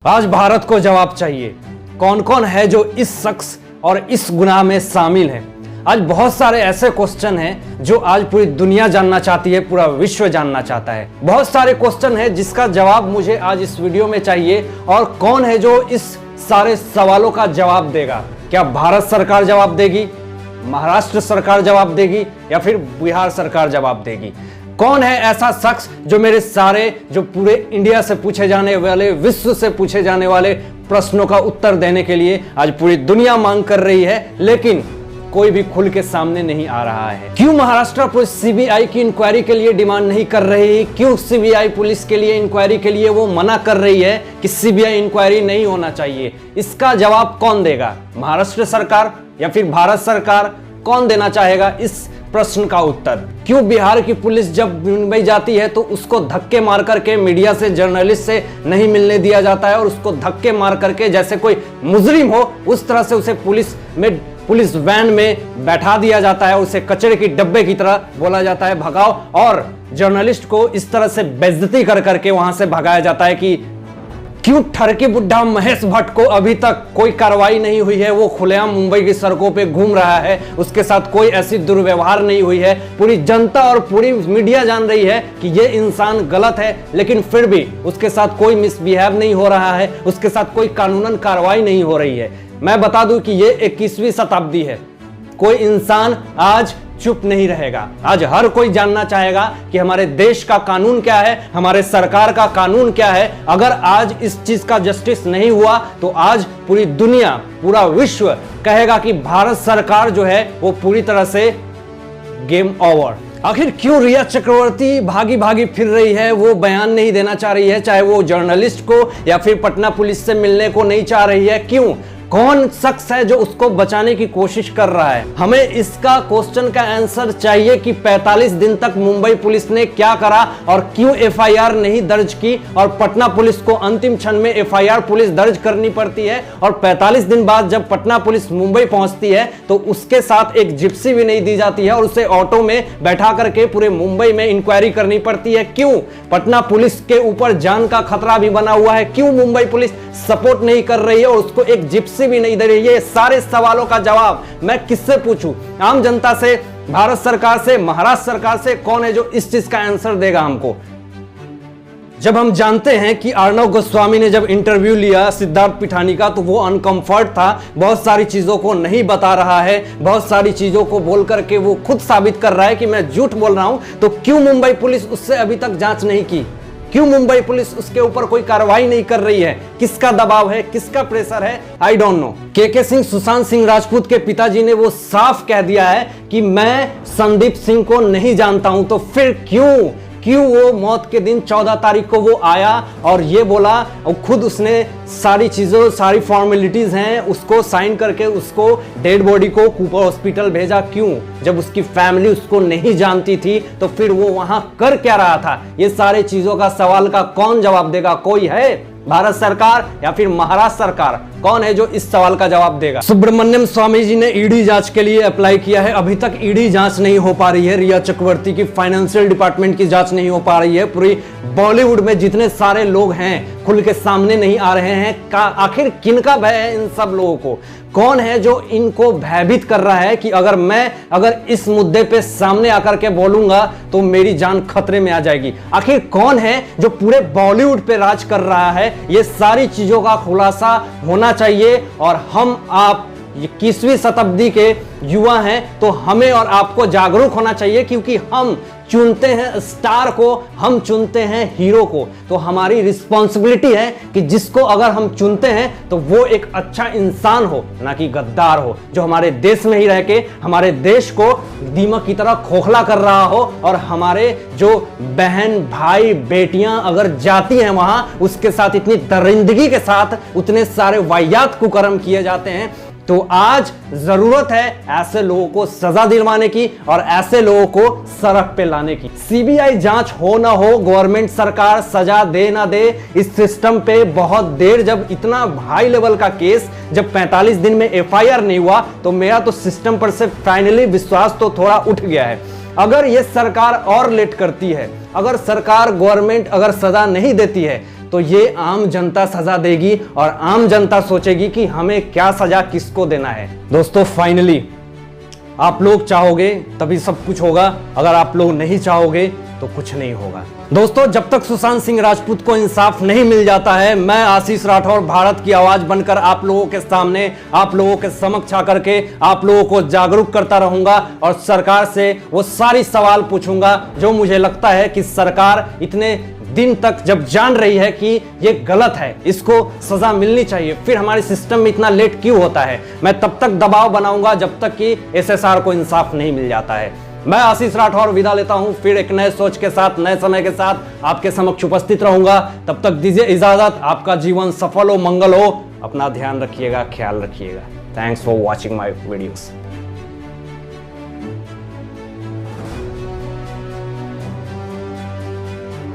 आज भारत को जवाब चाहिए, कौन कौन है जो इस शख्स और इस गुनाह में शामिल है। आज बहुत सारे ऐसे क्वेश्चन हैं जो आज पूरी दुनिया जानना चाहती है, पूरा विश्व जानना चाहता है। बहुत सारे क्वेश्चन हैं जिसका जवाब मुझे आज इस वीडियो में चाहिए। और कौन है जो इस सारे सवालों का जवाब देगा? क्या भारत सरकार जवाब देगी, महाराष्ट्र सरकार जवाब देगी, या फिर बिहार सरकार जवाब देगी? कौन है ऐसा शख्स जो मेरे सारे, जो पूरे इंडिया से पूछे जाने वाले, विश्व से पूछे जाने वाले प्रश्नों का उत्तर देने के लिए आज पूरी दुनिया मांग कर रही है, लेकिन कोई भी खुल के सामने नहीं आ रहा है? क्यों महाराष्ट्र पुलिस सीबीआई की इंक्वायरी के लिए डिमांड नहीं कर रही? क्यों सीबीआई पुलिस के लिए इंक्वायरी के लिए वो मना कर रही है कि सीबीआई इंक्वायरी नहीं होना चाहिए? इसका जवाब कौन देगा? महाराष्ट्र सरकार या फिर भारत सरकार? कौन देना चाहेगा इस प्रश्न का उत्तर? क्यों बिहार की पुलिस जब मुंबई जाती है तो उसको धक्के मार करके मीडिया से, जर्नलिस्ट से नहीं मिलने दिया जाता है, और उसको धक्के मार करके जैसे कोई मुजरिम हो उस तरह से उसे पुलिस वैन में बैठा दिया जाता है, उसे कचरे की डब्बे की तरह बोला जाता है भगाओ, और जर्नलिस्ट को इस तरह से बेइज्जती कर करके वहां से भगाया जाता है? कि क्यों ठरकी बुड्ढा महेश भट्ट को अभी तक कोई कार्रवाई नहीं हुई है? वो खुलेआम मुंबई की सड़कों पे घूम रहा है, उसके साथ कोई ऐसी दुर्व्यवहार नहीं हुई है। पूरी जनता और पूरी मीडिया जान रही है कि ये इंसान गलत है, लेकिन फिर भी उसके साथ कोई मिसबिहेव नहीं हो रहा है, उसके साथ कोई कानूनन कार्रवाई नहीं हो रही है। मैं बता दूं कि ये 21वीं शताब्दी है, कोई इंसान आज चुप नहीं रहेगा। आज हर कोई जानना चाहेगा कि हमारे देश का कानून क्या है, हमारे सरकार का कानून क्या है। अगर आज इस चीज का जस्टिस नहीं हुआ तो आज पूरी दुनिया, पूरा विश्व कहेगा कि भारत सरकार जो है वो पूरी तरह से गेम ओवर। आखिर क्यों रिया चक्रवर्ती भागी भागी फिर रही है? वो बयान नहीं देना चाह रही है, चाहे वो जर्नलिस्ट को या फिर पटना पुलिस से मिलने को नहीं चाह रही है। क्यों? कौन शख्स है जो उसको बचाने की कोशिश कर रहा है? हमें इसका क्वेश्चन का आंसर चाहिए कि 45 दिन तक मुंबई पुलिस ने क्या करा और क्यों एफआईआर नहीं दर्ज की, और पटना पुलिस को अंतिम क्षण में एफआईआर पुलिस दर्ज करनी पड़ती है, और 45 दिन बाद जब पटना पुलिस मुंबई पहुंचती है तो उसके साथ एक जिप्सी भी नहीं दी जाती है और उसे ऑटो में बैठा करके पूरे मुंबई में इंक्वायरी करनी पड़ती है। क्यों? पटना पुलिस के ऊपर जान का खतरा भी बना हुआ है। क्यों मुंबई पुलिस सपोर्ट नहीं कर रही है और उसको एक जिप्सी भी नहीं दे रही है? ये सारे सवालों का जवाब मैं किससे पूछूं? आम जनता से, भारत सरकार से, महाराष्ट्र सरकार से? कौन है जो इस चीज का आंसर देगा हमको? जब हम जानते हैं कि अर्णव गोस्वामी ने जब इंटरव्यू लिया सिद्धार्थ पिठानी का तो वो अनकंफर्ट था, बहुत सारी चीजों को नहीं बता रहा है, बहुत सारी चीजों को बोल करके वो खुद साबित कर रहा है कि मैं झूठ बोल रहा हूं, तो क्यों मुंबई पुलिस उससे अभी तक जांच नहीं की? क्यों मुंबई पुलिस उसके ऊपर कोई कार्रवाई नहीं कर रही है? किसका दबाव है, किसका प्रेशर है? I don't know. के सिंह, सुशांत सिंह राजपूत के पिताजी ने वो साफ कह दिया है कि मैं संदीप सिंह को नहीं जानता हूं। तो फिर क्यों वो मौत के दिन 14 तारीख को वो आया और ये बोला, और खुद उसने सारी चीजों, सारी फॉर्मेलिटीज हैं, उसको साइन करके उसको डेड बॉडी को कूपर हॉस्पिटल भेजा? क्यों? जब उसकी फैमिली उसको नहीं जानती थी तो फिर वो वहां कर क्या रहा था? ये सारे चीजों का सवाल का कौन जवाब देगा? कोई है? भारत सरकार या फिर महाराष्ट्र सरकार? कौन है जो इस सवाल का जवाब देगा? सुब्रमण्यम स्वामी जी ने ईडी जांच के लिए अप्लाई किया है, अभी तक ईडी जांच नहीं हो पा रही है। रिया चक्रवर्ती की फाइनेंशियल डिपार्टमेंट की जांच नहीं हो पा रही है। पूरी बॉलीवुड में जितने सारे लोग हैं खुल के सामने नहीं आ रहे हैं। आखिर किनका भय है इन सब लोगों को? कौन है जो इनको भयभीत कर रहा है कि अगर इस मुद्दे पे सामने आकर के बोलूंगा तो मेरी जान खतरे में आ जाएगी? आखिर कौन है जो पूरे बॉलीवुड पे राज कर रहा है? ये सारी चीजों का खुलासा होना चाहिए। और हम आप 21वीं शताब्दी के युवा हैं तो हमें और आपको जागरूक होना चाहिए, क्योंकि हम चुनते हैं स्टार को, हम चुनते हैं हीरो को। तो हमारी रिस्पॉन्सिबिलिटी है कि जिसको अगर हम चुनते हैं तो वो एक अच्छा इंसान हो, ना कि गद्दार हो, जो हमारे देश में ही रह के हमारे देश को दीमक की तरह खोखला कर रहा हो, और हमारे जो बहन, भाई, बेटियां अगर जाती हैं वहां, उसके साथ इतनी दरिंदगी के साथ उतने सारे वाहियात कुकर्म किए जाते हैं। तो आज जरूरत है ऐसे लोगों को सजा दिलवाने की और ऐसे लोगों को सड़क पे लाने की। सीबीआई जांच हो ना हो, गवर्नमेंट सरकार सजा दे ना दे, इस सिस्टम पे बहुत देर, जब इतना हाई लेवल का केस, जब 45 दिन में एफआईआर नहीं हुआ, तो मेरा तो सिस्टम पर से फाइनली विश्वास तो थोड़ा उठ गया है। अगर ये सरकार और लेट करती है, अगर सरकार, गवर्नमेंट अगर सजा नहीं देती है, तो ये आम जनता सजा देगी और आम जनता सोचेगी कि हमें क्या सजा किसको देना है। दोस्तों फाइनली आप लोग चाहोगे तभी सब कुछ होगा, अगर आप लोग नहीं चाहोगे तो कुछ नहीं होगा। दोस्तों जब तक सुशांत सिंह राजपूत को इंसाफ नहीं मिल जाता है, मैं आशीष राठौर भारत की आवाज बनकर आप लोगों के सामने, आप लोगों के समक्ष आकर के आप लोगों को जागरूक करता रहूंगा और सरकार से वो सारी सवाल पूछूंगा जो मुझे लगता है कि सरकार इतने दिन तक जब जान रही है कि ये गलत है, इसको सजा मिलनी चाहिए, फिर हमारे सिस्टम में इतना लेट क्यों होता है। मैं तब तक दबाव बनाऊंगा जब तक कि एसएसआर को इंसाफ नहीं मिल जाता है। मैं आशीष राठौर विदा लेता हूं, फिर एक नए सोच के साथ, नए समय के साथ आपके समक्ष उपस्थित रहूंगा। तब तक दीजिए इजाजत, आपका जीवन सफल हो, मंगल हो, अपना ध्यान रखिएगा, ख्याल रखिएगा। Thanks for watching my videos.